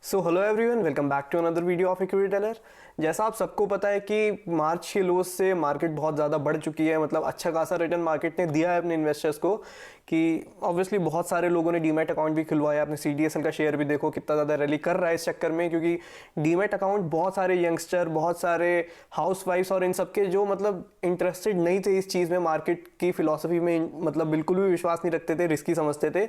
So hello everyone, welcome back to another video of Equity Teller. जैसा आप सबको पता है कि मार्च के लोस से मार्केट बहुत ज़्यादा बढ़ चुकी है, मतलब अच्छा खासा रिटर्न मार्केट ने दिया है अपने इन्वेस्टर्स को कि ऑब्वियसली बहुत सारे लोगों ने डीमैट अकाउंट भी खुलवाया। अपने सीडीएसएल का शेयर भी देखो कितना ज़्यादा रैली कर रहा है इस चक्कर में, क्योंकि डीमैट अकाउंट बहुत सारे यंगस्टर, बहुत सारे हाउस वाइफ्स और इन सबके जो मतलब इंटरेस्टेड नहीं थे इस चीज़ में, मार्केट की फिलॉसफी में मतलब बिल्कुल भी विश्वास नहीं रखते थे, रिस्की समझते थे,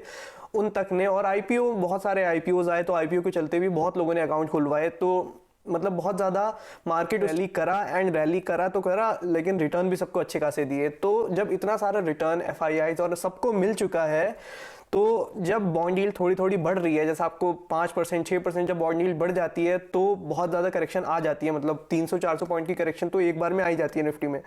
उन तक ने। और आईपीओ, बहुत सारे आईपीओज आए तो आईपीओ के चलते भी बहुत लोगों ने अकाउंट खुलवाए। तो मतलब बहुत ज़्यादा मार्केट रैली करा एंड रैली करा तो करा, लेकिन रिटर्न भी सबको अच्छे खासे दिए। तो जब इतना सारा रिटर्न एफआईआईज और सबको मिल चुका है, तो जब बॉन्ड यील्ड थोड़ी थोड़ी बढ़ रही है, जैसे आपको 5% 6% जब बॉन्ड यील्ड बढ़ जाती है तो बहुत ज़्यादा करेक्शन आ जाती है, मतलब 300-400 पॉइंट की करेक्शन तो एक बार में आ ही जाती है निफ्टी में।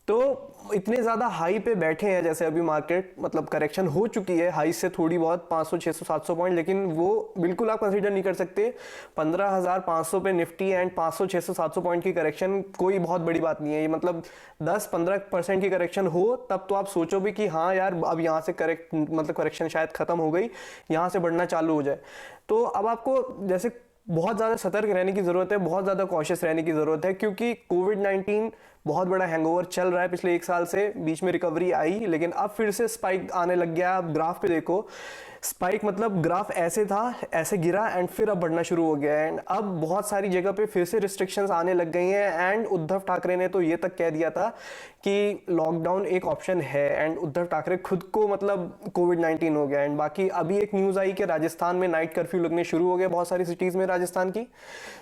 तो इतने ज़्यादा हाई पे बैठे हैं, जैसे अभी मार्केट मतलब करेक्शन हो चुकी है हाई से थोड़ी बहुत 500 600 700 पॉइंट, लेकिन वो बिल्कुल आप कंसीडर नहीं कर सकते। 15,500 पे निफ्टी एंड 500 600 700 पॉइंट की करेक्शन कोई बहुत बड़ी बात नहीं है। ये मतलब 10-15% की करेक्शन हो तब तो आप सोचो भी कि हाँ यार अब यहाँ से करेक्शन शायद खत्म हो गई, यहाँ से बढ़ना चालू हो जाए। तो अब आपको जैसे बहुत ज़्यादा सतर्क रहने की ज़रूरत है, बहुत ज़्यादा कॉशियस रहने की ज़रूरत है, क्योंकि कोविड-19 बहुत बड़ा हैंगओवर चल रहा है पिछले एक साल से। बीच में रिकवरी आई, लेकिन अब फिर से स्पाइक आने लग गया। आप ग्राफ पे देखो, स्पाइक मतलब ग्राफ ऐसे था, ऐसे गिरा एंड फिर अब बढ़ना शुरू हो गया है। एंड अब बहुत सारी जगह पे फिर से रिस्ट्रिक्शंस आने लग गई हैं। एंड उद्धव ठाकरे ने तो ये तक कह दिया था कि लॉकडाउन एक ऑप्शन है, एंड उद्धव ठाकरे खुद को मतलब कोविड-19 हो गया। एंड बाकी अभी एक न्यूज़ आई कि राजस्थान में नाइट कर्फ्यू लगने शुरू हो गए बहुत सारी सिटीज़ में राजस्थान की।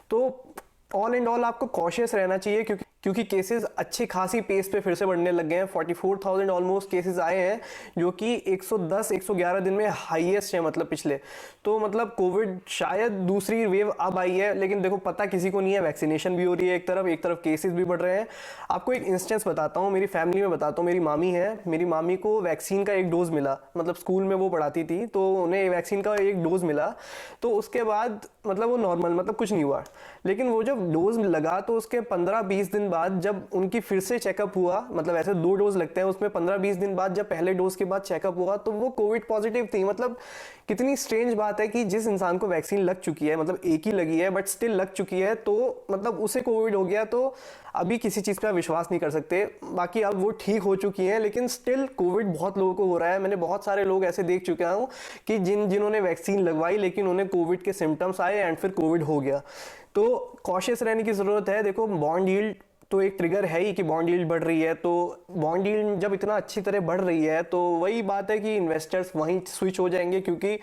तो ऑल एंड ऑल आपको कॉशियस रहना चाहिए, क्योंकि केसेस अच्छी खासी पेस पे फिर से बढ़ने लग गए हैं। 44,000 ऑलमोस्ट केसेस आए हैं, जो कि 110-111 दिन में हाईएस्ट है मतलब पिछले। तो मतलब कोविड शायद दूसरी वेव अब आई है, लेकिन देखो पता किसी को नहीं है। वैक्सीनेशन भी हो रही है एक तरफ केसेस भी बढ़ रहे हैं। आपको एक इंस्टेंस बताता हूँ, मेरी फैमिली में बताता हूँ। मेरी मामी है, मेरी मामी को वैक्सीन का एक डोज मिला, मतलब स्कूल में वो पढ़ाती थी तो उन्हें वैक्सीन का एक डोज मिला। तो उसके बाद मतलब वो नॉर्मल, मतलब कुछ नहीं हुआ। लेकिन वो जब डोज लगा तो उसके 15-20 दिन बाद जब उनकी फिर से चेकअप हुआ, मतलब ऐसे 2 डोज लगते हैं, उसमें 15-20 दिन बाद जब पहले डोज के बाद चेकअप हुआ तो वो कोविड पॉजिटिव थी। मतलब कितनी स्ट्रेंज बात है कि जिस इंसान को वैक्सीन लग चुकी है, मतलब एक ही लगी है बट स्टिल लग चुकी है, तो मतलब उसे कोविड हो गया। तो अभी किसी चीज़ का विश्वास नहीं कर सकते। बाकी अब वो ठीक हो चुकी हैं, लेकिन स्टिल कोविड बहुत लोगों को हो रहा है। मैंने बहुत सारे लोग ऐसे देख चुका हूँ कि जिन्होंने वैक्सीन लगवाई लेकिन उन्हें कोविड के सिम्टम्स आए एंड फिर कोविड हो गया। तो कॉशियस रहने की ज़रूरत है। देखो बॉन्ड यील्ड तो एक ट्रिगर है ही कि बॉन्ड यील्ड बढ़ रही है, तो बॉन्ड यील्ड जब इतना अच्छी तरह बढ़ रही है तो वही बात है कि इन्वेस्टर्स वहीं स्विच हो जाएंगे, क्योंकि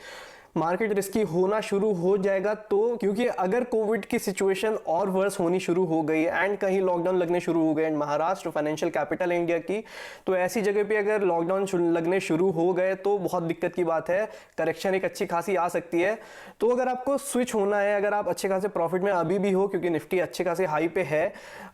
मार्केट रिस्की होना शुरू हो जाएगा। तो क्योंकि अगर कोविड की सिचुएशन और वर्स होनी शुरू हो गई एंड कहीं लॉकडाउन लगने शुरू हो गए, एंड महाराष्ट्र फाइनेंशियल कैपिटल है इंडिया की, तो ऐसी जगह पे अगर लॉकडाउन लगने शुरू हो गए तो बहुत दिक्कत की बात है। करेक्शन एक अच्छी खासी आ सकती है। तो अगर आपको स्विच होना है, अगर आप अच्छे खासे प्रॉफिट में अभी भी हो, क्योंकि निफ्टी अच्छे खासे हाई पे है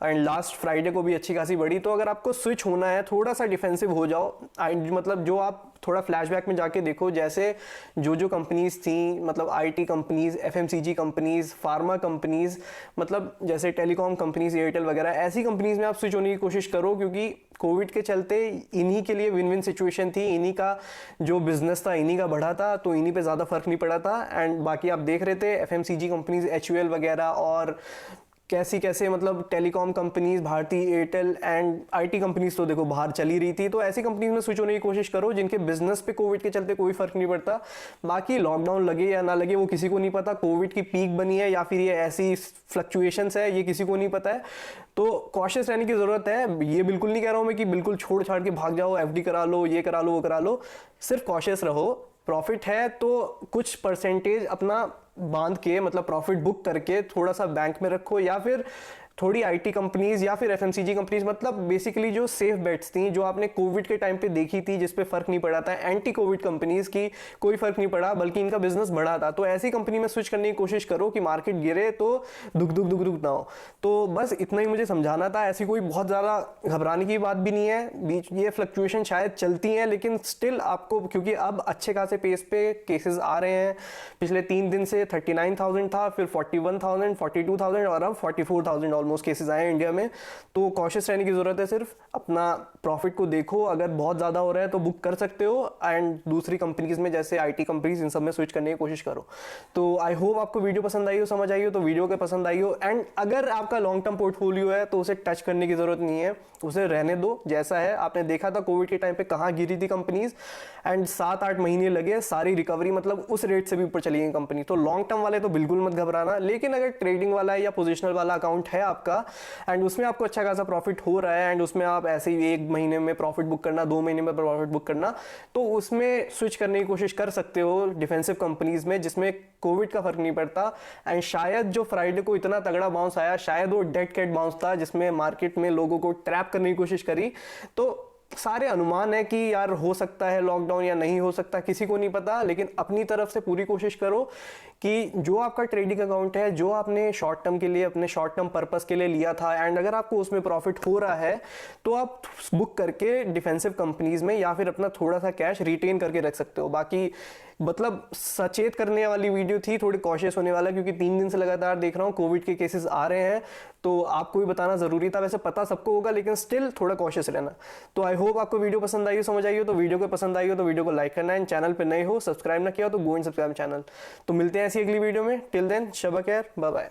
एंड लास्ट फ्राइडे को भी अच्छी खासी बढ़ी, तो अगर आपको स्विच होना है थोड़ा सा डिफेंसिव हो जाओ। मतलब जो आप थोड़ा फ्लैशबैक में जाके देखो, जैसे जो कंपनीज थी, मतलब IT companies, FMCG companies, pharma companies, मतलब जैसे टेलीकॉम कंपनीज, एयरटेल वगैरह, ऐसी कंपनीज में आप स्विच होने की कोशिश करो, क्योंकि कोविड के चलते इन्हीं के लिए विन विन सिचुएशन थी। इन्हीं का जो बिजनेस था इन्हीं का बढ़ा था, तो इन्हीं पे ज़्यादा फर्क नहीं पड़ा था। एंड बाकी आप देख रहे थे एफएमसीजी कंपनीज, एचयूएल वगैरह, और कैसे मतलब telecom companies, Bharti Airtel and IT companies तो देखो बाहर चली रही थी। तो ऐसी कंपनीज में स्विच होने की कोशिश करो जिनके बिजनेस पे कोविड के चलते कोई फर्क नहीं पड़ता। बाकी लॉकडाउन लगे या ना लगे वो किसी को नहीं पता, कोविड की पीक बनी है या फिर ये ऐसी फ्लक्चुएशंस है, ये किसी को नहीं पता है। तो कॉशियस रहने की जरूरत है। ये बिल्कुल नहीं कह रहा हूं मैं कि बिल्कुल छोड़ छाड़ के भाग जाओ, एफडी करा लो, ये करा लो, वो करा लो। सिर्फ कॉशियस रहो। प्रॉफिट है तो कुछ परसेंटेज अपना बांध के, मतलब प्रॉफिट बुक करके थोड़ा सा बैंक में रखो, या फिर थोड़ी आईटी कंपनीज या फिर एफएमसीजी कंपनीज, मतलब बेसिकली जो सेफ बेट्स थी, जो आपने कोविड के टाइम पे देखी थी, जिस पे फर्क नहीं पड़ा था। एंटी कोविड कंपनीज की कोई फर्क नहीं पड़ा, बल्कि इनका बिजनेस बढ़ा था। तो ऐसी कंपनी में स्विच करने की कोशिश करो कि मार्केट गिरे तो दुख ना हो। तो बस इतना ही मुझे समझाना था। ऐसी कोई बहुत ज्यादा घबराने की बात भी नहीं है। बीच ये फ्लक्चुएशन शायद चलती हैं, लेकिन स्टिल आपको, क्योंकि अब अच्छे खासे पेस पे केसेस आ रहे हैं। पिछले 3 दिन से 39,000 था, फिर 41,000, 42,000 और अब 44,000 ऑलमोस्ट ऑलमोस्ट केसेस आए हैं इंडिया में। तो कॉशियस रहने की ज़रूरत है, सिर्फ अपना प्रॉफिट को देखो, अगर बहुत ज़्यादा हो रहा है तो बुक कर सकते हो, एंड दूसरी कंपनीज में जैसे IT कंपनीज इन सब में स्विच करने की कोशिश करो। तो आई होप आपको वीडियो पसंद आई हो, समझ आई हो, तो वीडियो के पसंद आई हो, एंड अगर आपका लॉन्ग टर्म पोर्टफोलियो है तो उसे टच करने की ज़रूरत नहीं है, उसे रहने दो जैसा है। आपने देखा था कोविड के टाइम पे कहाँ गिरी थी कंपनीज, एंड 7-8 महीने लगे सारी रिकवरी, मतलब उस रेट से भी ऊपर चली गई कंपनी। तो लॉन्ग टर्म वाले तो बिल्कुल मत घबराना, लेकिन अगर ट्रेडिंग वाला है या पोजिशनल वाला अकाउंट है आपका एंड उसमें आपको अच्छा खासा प्रॉफिट हो रहा है, एंड उसमें आप ऐसे ही 1 महीने में प्रॉफिट बुक करना, 2 महीने में प्रॉफिट बुक करना, तो उसमें स्विच करने की कोशिश कर सकते हो डिफेंसिव कंपनीज में, जिसमें कोविड का फर्क नहीं पड़ता। एंड शायद जो फ्राइडे को इतना तगड़ा बाउंस आया, शायद वो डेड कैट बाउंस था जिसमें मार्केट में लोगों को ट्रैप करने की कोशिश करी। तो सारे अनुमान है कि यार हो सकता है लॉकडाउन या नहीं हो सकता, किसी को नहीं पता, लेकिन अपनी तरफ से पूरी कोशिश करो कि जो आपका ट्रेडिंग अकाउंट है, जो आपने शॉर्ट टर्म के लिए, अपने शॉर्ट टर्म पर्पस के लिए लिया था, एंड अगर आपको उसमें प्रॉफिट हो रहा है तो आप बुक करके डिफेंसिव कंपनीज में या फिर अपना थोड़ा सा कैश रिटेन करके रख सकते हो। बाकी मतलब सचेत करने वाली वीडियो थी, थोड़ी कॉशियस होने वाला, क्योंकि 3 दिन से लगातार देख रहा हूँ कोविड के केसेस आ रहे हैं, तो आपको भी बताना जरूरी था। वैसे पता सबको होगा, लेकिन स्टिल थोड़ा कॉशियस रहना। तो आई होप आपको वीडियो पसंद आई हो, समझ आई हो, तो वीडियो को पसंद आई हो तो वीडियो को लाइक करना है, चैनल पे नए हो सब्सक्राइब ना किया हो तो गो एंड सब्सक्राइब चैनल। तो मिलते हैं ऐसी अगली वीडियो में, टिल देन शबा खैर, बाय बाय।